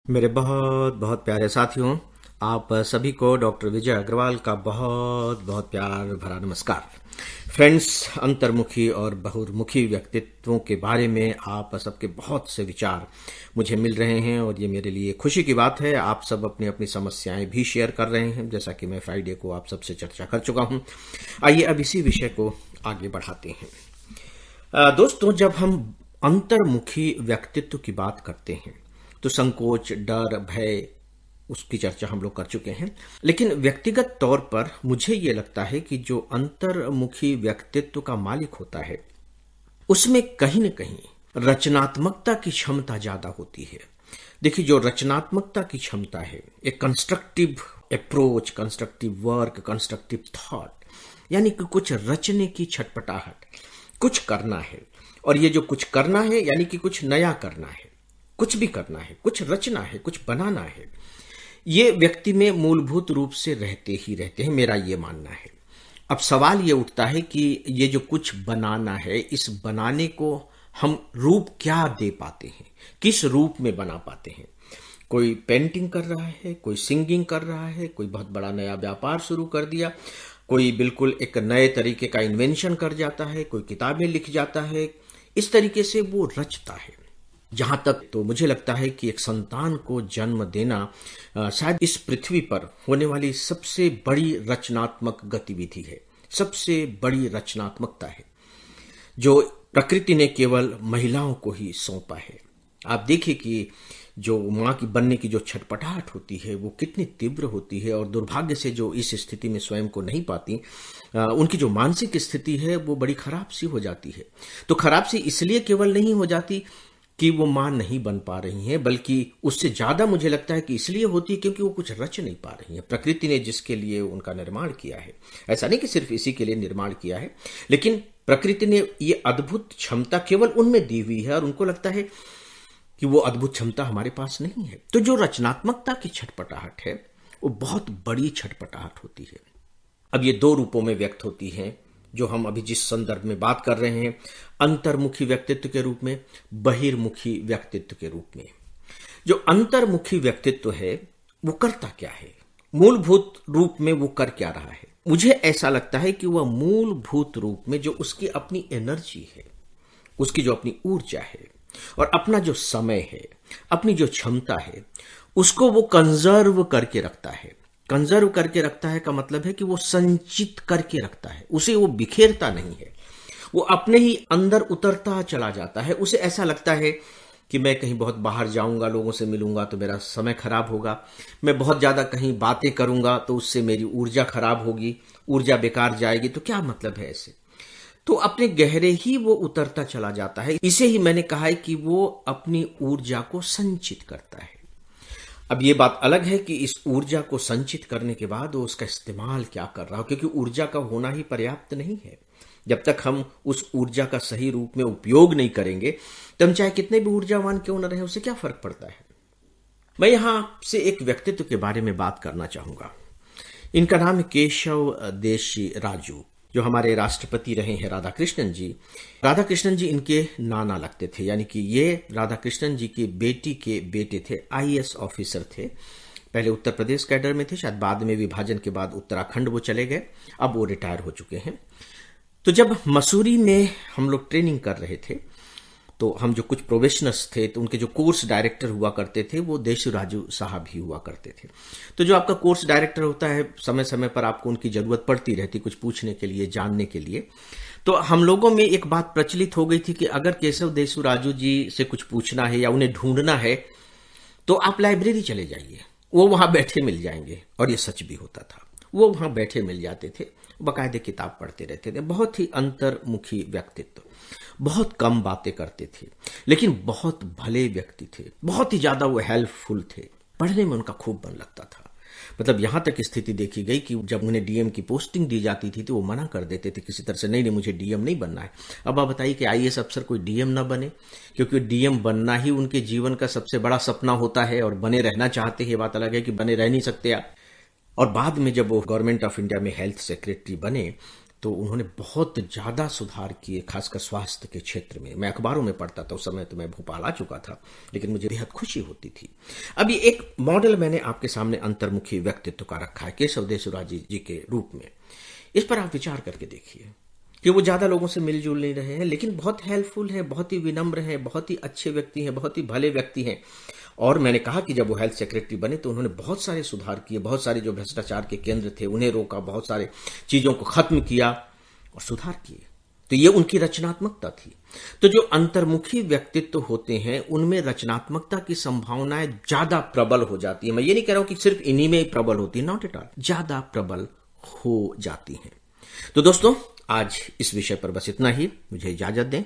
मेरे बहुत बहुत प्यारे साथियों, आप सभी को डॉक्टर विजय अग्रवाल का बहुत बहुत प्यार भरा नमस्कार। फ्रेंड्स, अंतर्मुखी और बहुमुखी व्यक्तित्वों के बारे में आप सबके बहुत से विचार मुझे मिल रहे हैं और ये मेरे लिए खुशी की बात है। आप सब अपनी अपनी समस्याएं भी शेयर कर रहे हैं, जैसा कि मैं फ्राइडे को आप सबसे चर्चा कर चुका हूं। आइए अब इसी विषय को आगे बढ़ाते हैं। दोस्तों, जब हम अंतर्मुखी व्यक्तित्व की बात करते हैं तो संकोच, डर, भय उसकी चर्चा हम लोग कर चुके हैं। लेकिन व्यक्तिगत तौर पर मुझे ये लगता है कि जो अंतर्मुखी व्यक्तित्व का मालिक होता है उसमें कहीं न कहीं रचनात्मकता की क्षमता ज्यादा होती है। देखिए, जो रचनात्मकता की क्षमता है, एक constructive approach, constructive work, constructive thought, यानी कि कुछ रचने की छटपटाहट, कुछ करना है। और ये जो कुछ करना है यानी कि कुछ नया करना है, कुछ भी करना है, कुछ रचना है, कुछ बनाना है, ये व्यक्ति में मूलभूत रूप से रहते ही रहते हैं, मेरा ये मानना है। अब सवाल ये उठता है कि ये जो कुछ बनाना है, इस बनाने को हम रूप क्या दे पाते हैं, किस रूप में बना पाते हैं। कोई पेंटिंग कर रहा है, कोई सिंगिंग कर रहा है, कोई बहुत बड़ा नया व्यापार शुरू कर दिया, कोई बिल्कुल एक नए तरीके का इन्वेंशन कर जाता है, कोई किताबें लिख जाता है। इस तरीके से वो रचता है। जहां तक तो मुझे लगता है कि एक संतान को जन्म देना शायद इस पृथ्वी पर होने वाली सबसे बड़ी रचनात्मक गतिविधि है, सबसे बड़ी रचनात्मकता है, जो प्रकृति ने केवल महिलाओं को ही सौंपा है। आप देखिए कि जो माँ की बनने की जो छटपटाहट होती है वो कितनी तीव्र होती है, और दुर्भाग्य से जो इस स्थिति में स्वयं को नहीं पाती, उनकी जो मानसिक स्थिति है वो बड़ी खराब सी हो जाती है। तो खराब सी इसलिए केवल नहीं हो जाती कि वो मां नहीं बन पा रही हैं, बल्कि उससे ज्यादा मुझे लगता है कि इसलिए होती है क्योंकि वो कुछ रच नहीं पा रही हैं। प्रकृति ने जिसके लिए उनका निर्माण किया है, ऐसा नहीं कि सिर्फ इसी के लिए निर्माण किया है, लेकिन प्रकृति ने ये अद्भुत क्षमता केवल उनमें दी हुई है और उनको लगता है कि वो अद्भुत क्षमता हमारे पास नहीं है। तो जो रचनात्मकता की छटपटाहट है वो बहुत बड़ी छटपटाहट होती है। अब ये दो रूपों में व्यक्त होती है, जो हम अभी जिस संदर्भ में बात कर रहे हैं, अंतर्मुखी व्यक्तित्व के रूप में, बहिर्मुखी व्यक्तित्व के रूप में। जो अंतर्मुखी व्यक्तित्व है वो करता क्या है, मूलभूत रूप में वो कर क्या रहा है। मुझे ऐसा लगता है कि वह मूलभूत रूप में जो उसकी अपनी एनर्जी है, उसकी जो अपनी ऊर्जा है और अपना जो समय है, अपनी जो क्षमता है, उसको वो कंजर्व करके रखता है। कंजर्व करके रखता है का मतलब है कि वो संचित करके रखता है, उसे वो बिखेरता नहीं है, वो अपने ही अंदर उतरता चला जाता है। उसे ऐसा लगता है कि मैं कहीं बहुत बाहर जाऊंगा, लोगों से मिलूंगा तो मेरा समय खराब होगा, मैं बहुत ज्यादा कहीं बातें करूंगा तो उससे मेरी ऊर्जा खराब होगी, ऊर्जा बेकार जाएगी, तो क्या मतलब है ऐसे। तो अपने गहरे ही वो उतरता चला जाता है। इसे ही मैंने कहा है कि वो अपनी ऊर्जा को संचित करता है। अब ये बात अलग है कि इस ऊर्जा को संचित करने के बाद वो उसका इस्तेमाल क्या कर रहा हो, क्योंकि ऊर्जा का होना ही पर्याप्त नहीं है। जब तक हम उस ऊर्जा का सही रूप में उपयोग नहीं करेंगे तो हम चाहे कितने भी ऊर्जावान क्यों न रहे, उससे क्या फर्क पड़ता है। मैं यहां से एक व्यक्तित्व के बारे में बात करना चाहूंगा। इनका नाम है केशव देशी राजू, जो हमारे राष्ट्रपति रहे हैं राधा कृष्णन जी। राधा कृष्णन जी इनके नाना लगते थे, यानी कि ये राधा कृष्णन जी की बेटी के बेटे थे, आईएएस ऑफिसर थे। पहले उत्तर प्रदेश कैडर में थे, शायद बाद में विभाजन के बाद उत्तराखंड वो चले गए, अब वो रिटायर हो चुके हैं। तो जब मसूरी में हम लोग ट्रेनिंग कर रहे थे तो हम जो कुछ प्रोफेशनल्स थे तो उनके जो कोर्स डायरेक्टर हुआ करते थे वो देशु राजू साहब ही हुआ करते थे। तो जो आपका कोर्स डायरेक्टर होता है, समय समय पर आपको उनकी जरूरत पड़ती रहती कुछ पूछने के लिए, जानने के लिए। तो हम लोगों में एक बात प्रचलित हो गई थी कि अगर केशव देशु राजू जी से कुछ पूछना है या उन्हें ढूंढना है तो आप लाइब्रेरी चले जाइए, वो वहां बैठे मिल जाएंगे। और ये सच भी होता था, वो वहां बैठे मिल जाते थे, बाकायदे किताब पढ़ते रहते थे। बहुत ही अंतर्मुखी व्यक्तित्व, बहुत कम बातें करते थे, लेकिन बहुत भले व्यक्ति थे, बहुत ही ज्यादा वो हेल्पफुल थे। पढ़ने में उनका खूब मन लगता था। मतलब यहां तक स्थिति देखी गई कि जब उन्हें डीएम की पोस्टिंग दी जाती थी तो वो मना कर देते थे किसी तरह से, नहीं नहीं मुझे डीएम नहीं बनना है। अब आप बताइए कि आईएएस अफसर कोई डीएम ना बने, क्योंकि डीएम बनना ही उनके जीवन का सबसे बड़ा सपना होता है और बने रहना चाहते हैं। बात अलग है कि बने रह नहीं सकते आप। और बाद में जब वो गवर्नमेंट ऑफ इंडिया में हेल्थ सेक्रेटरी बने तो उन्होंने बहुत ज़्यादा सुधार किए, खासकर स्वास्थ्य के क्षेत्र में। मैं अखबारों में पढ़ता था, उस समय तो मैं भोपाल आ चुका था, लेकिन मुझे बेहद खुशी होती थी। अभी एक मॉडल मैंने आपके सामने अंतर्मुखी व्यक्तित्व का रखा है केशव देसुराज जी के रूप में। इस पर आप विचार करके देखिए कि वो ज़्यादा लोगों से मिलजुल नहीं रहे हैं, लेकिन बहुत हेल्पफुल है, बहुत ही विनम्र है, बहुत ही अच्छे व्यक्ति हैं, बहुत ही भले व्यक्ति हैं। और मैंने कहा कि जब वो हेल्थ सेक्रेटरी बने तो उन्होंने बहुत सारे सुधार किए, बहुत सारे जो भ्रष्टाचार के केंद्र थे उन्हें रोका, बहुत सारे चीज़ों को खत्म किया और सुधार किए। तो ये उनकी रचनात्मकता थी। तो जो अंतर्मुखी व्यक्तित्व होते हैं उनमें रचनात्मकता की संभावनाएं ज्यादा प्रबल हो जाती है। मैं ये नहीं कह रहा हूं कि सिर्फ इन्हीं में ही प्रबल होती है, नॉट एट ऑल, ज्यादा प्रबल हो जाती हैं। तो दोस्तों, आज इस विषय पर बस इतना ही। मुझे इजाजत दें।